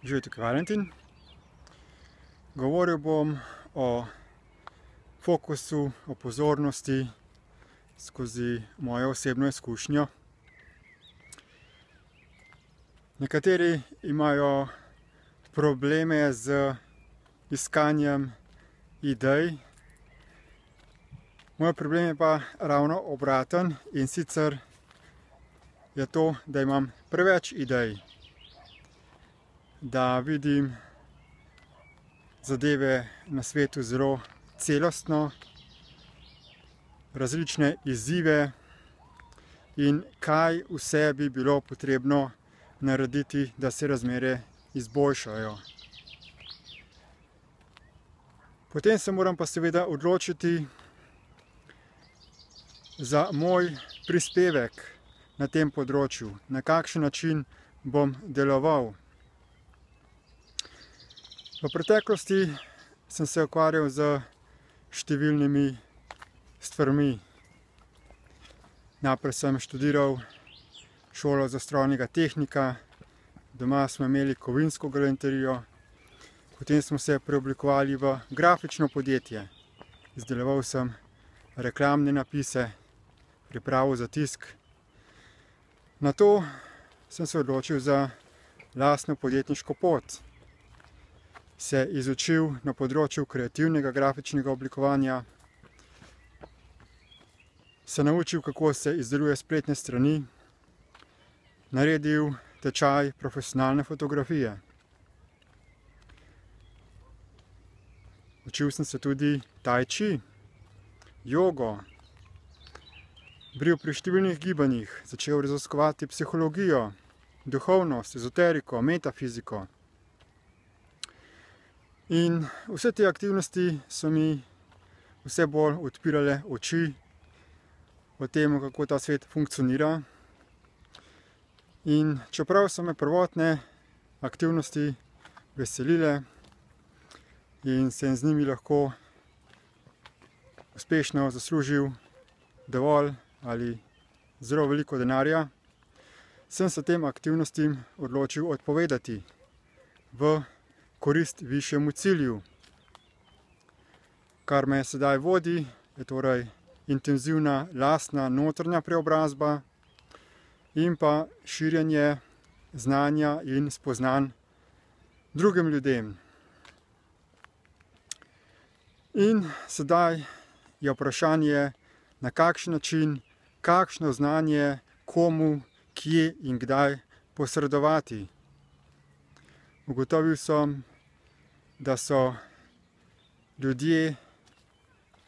Živijo, tukaj Valentin. Govoril bom o fokusu, o pozornosti skozi mojo osebno izkušnjo. Nekateri imajo probleme z iskanjem idej. Moj problem je pa ravno obraten, in sicer je to, da imam preveč idej. Da vidim zadeve na svetu zelo celostno, različne izzive in kaj vse bi bilo potrebno narediti, da se razmere izboljšajo. Potem se moram pa seveda odločiti za moj prispevek na tem področju, na kakšen način bom deloval. V preteklosti sem se ukvarjal z številnimi stvarmi. Najprej sem študiral šolo za strojnega tehnika, doma smo imeli kovinsko galanterijo, potem smo se preoblikovali v grafično podjetje. Izdeloval sem reklamne napise, pripravil za tisk. Nato sem se odločil za lastno podjetniško pot. Se izučil na področju kreativnega grafičnega oblikovanja, se naučil, kako se izdeluje spletne strani, naredil tečaj profesionalne fotografije. Učil sem se tudi tai chi, jogo, bil pri številnih gibanjih, začel raziskovati psihologijo, duhovnost, ezoteriko, metafiziko. In vse te aktivnosti so mi vse bolj odpirale oči o tem, kako ta svet funkcionira. In čeprav so me prvotne aktivnosti veselile in sem z njimi lahko uspešno zaslužil dovolj ali zelo veliko denarja, sem se tem aktivnostim odločil odpovedati v korist višjemu cilju. Kar me sedaj vodi, je torej intenzivna lastna notranja preobrazba in pa širjenje znanja in spoznanj drugim ljudem. In sedaj je vprašanje, na kakšen način, kakšno znanje, komu, kje in kdaj posredovati. Ugotovil sem, da so ljudje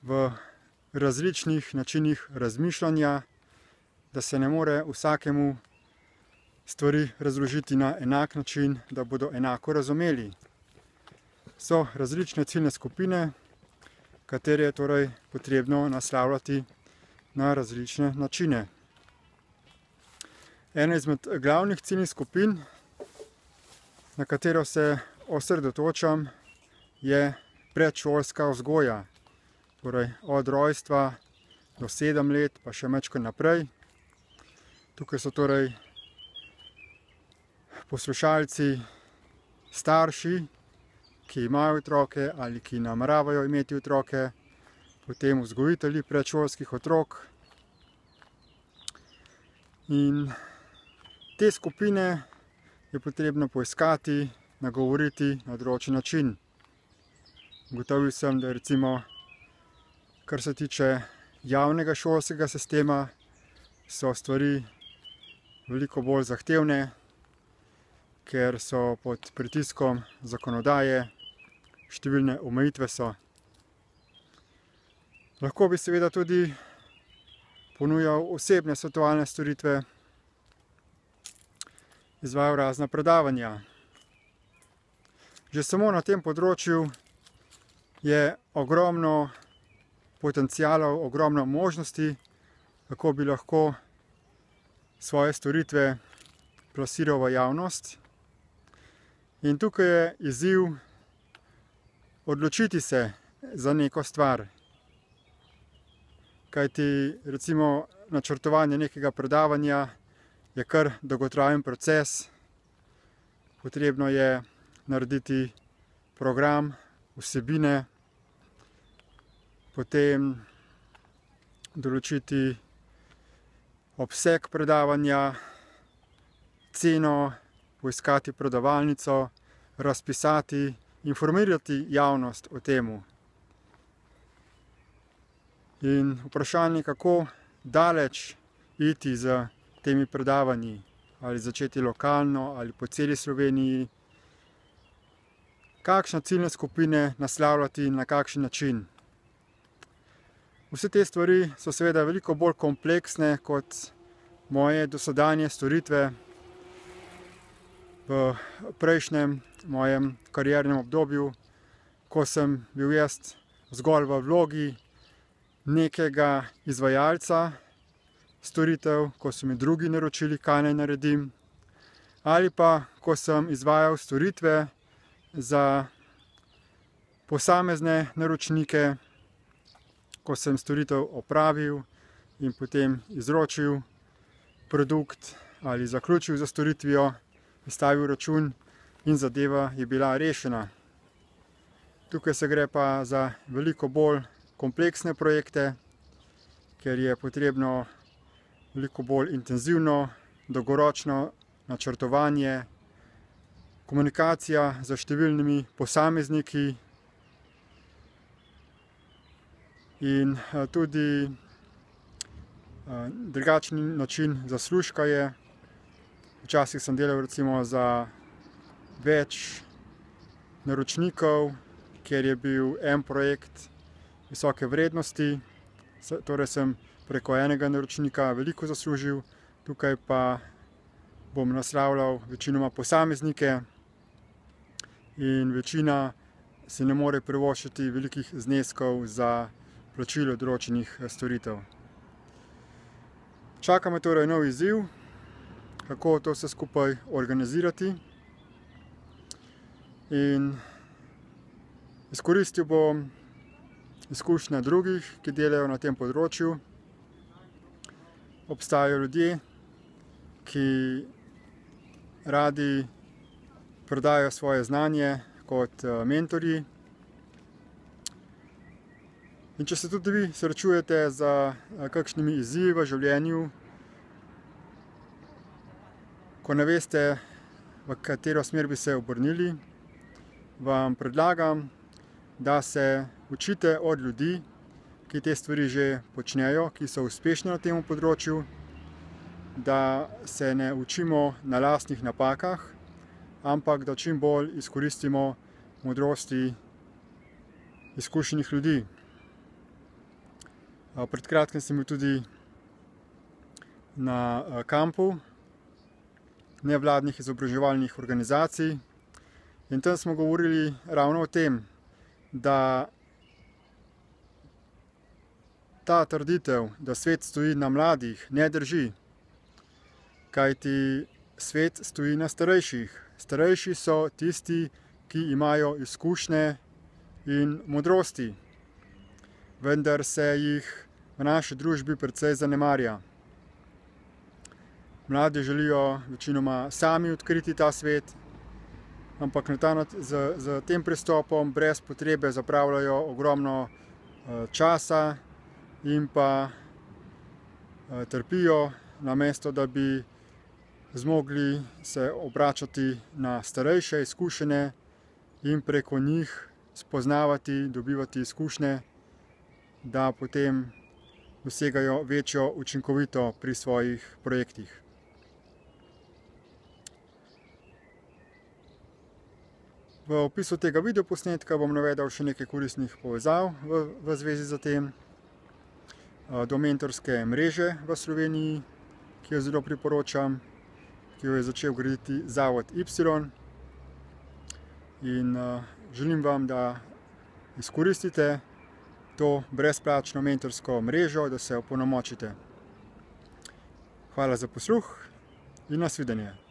v različnih načinih razmišljanja, da se ne more vsakemu stvari razložiti na enak način, da bodo enako razumeli. So različne ciljne skupine, katere je torej potrebno naslavljati na različne načine. Ena izmed glavnih ciljnih skupin, na katero se osredotočam, je predšolska vzgoja. Torej od rojstva do 7 let, pa še majčkeno naprej. Tukaj so torej poslušalci starši, ki imajo otroke ali ki nameravajo imeti otroke, potem vzgojitelji predšolskih otrok. In te skupine je potrebno poiskati, nagovoriti na določen način. Ugotovil sem, da recimo, kar se tiče javnega šolskega sistema, so stvari veliko bolj zahtevne, ker so pod pritiskom zakonodaje, številne omejitve so. Lahko bi seveda tudi ponujal osebne svetovalne storitve, izvajal razna predavanja. Že samo na tem področju je ogromno potencialov, ogromno možnosti, kako bi lahko svoje storitve plasiral v javnost. In tukaj je izziv odločiti se za neko stvar. Kajti recimo načrtovanje nekega predavanja je kar dolgotrajen proces. Potrebno je narediti program, vsebine, potem določiti obseg predavanja, ceno, poiskati predavalnico, razpisati, informirati javnost o temu. In vprašanje, kako daleč iti z temi predavanji, ali začeti lokalno ali po celi Sloveniji, kakšne ciljne skupine naslavljati in na kakšen način. Vse te stvari so seveda veliko bolj kompleksne kot moje dosedanje storitve v prejšnjem mojem kariernem obdobju, ko sem bil jaz zgolj v vlogi nekega izvajalca storitev, ko so mi drugi naročili, kaj naj naredim, ali pa ko sem izvajal storitve za posamezne naročnike, ko sem storitev opravil in potem izročil produkt ali zaključil za storitvijo, izstavil račun in zadeva je bila rešena. Tukaj se gre pa za veliko bolj kompleksne projekte, ker je potrebno veliko bolj intenzivno, dolgoročno načrtovanje, komunikacija z številnimi posamezniki in tudi drugačen način zaslužka je. Včasih sem delal recimo za več naročnikov, ker je bil en projekt visoke vrednosti, torej sem preko enega naročnika veliko zaslužil, tukaj pa bom naslavljal večinoma posameznike in večina si ne more privoščiti velikih zneskov za plačilo določenih storitev. Čaka me torej nov izziv, kako to vse skupaj organizirati, in izkoristil bom izkušnje drugih, ki delajo na tem področju. Obstajajo ljudje, ki radi prodajajo svoje znanje kot mentorji. In če se tudi vi srečujete z kakšnimi izzivi v življenju, ko ne veste, v katero smer bi se obrnili, vam predlagam, da se učite od ljudi, ki te stvari že počnejo, ki so uspešni na tem področju, da se ne učimo na lastnih napakah, ampak da čim bolj izkoristimo modrosti izkušenih ljudi. Pred kratkim sem bil tudi na kampu nevladnih izobraževalnih organizacij in tam smo govorili ravno o tem, da ta trditev, da svet stoji na mladih, ne drži, kajti svet stoji na starejših. Starejši so tisti, ki imajo izkušnje in modrosti, vendar se jih v naši družbi precej zanemarja. Mladi želijo večinoma sami odkriti ta svet, ampak z tem pristopom brez potrebe zapravljajo ogromno časa in pa trpijo, namesto da bi zmogli se obračati na starejše izkušene in preko njih spoznavati, dobivati izkušnje, da potem dosegajo večjo učinkovito pri svojih projektih. V opisu tega videoposnetka bom navedel še nekaj koristnih povezav v zvezi z tem, do mentorske mreže v Sloveniji, ki jo zelo priporočam, ki jo je začel graditi Zavod Y, in želim vam, da izkoristite to brezplačno mentorsko mrežo, da se opolnomočite. Hvala za posluh in nasvidenje.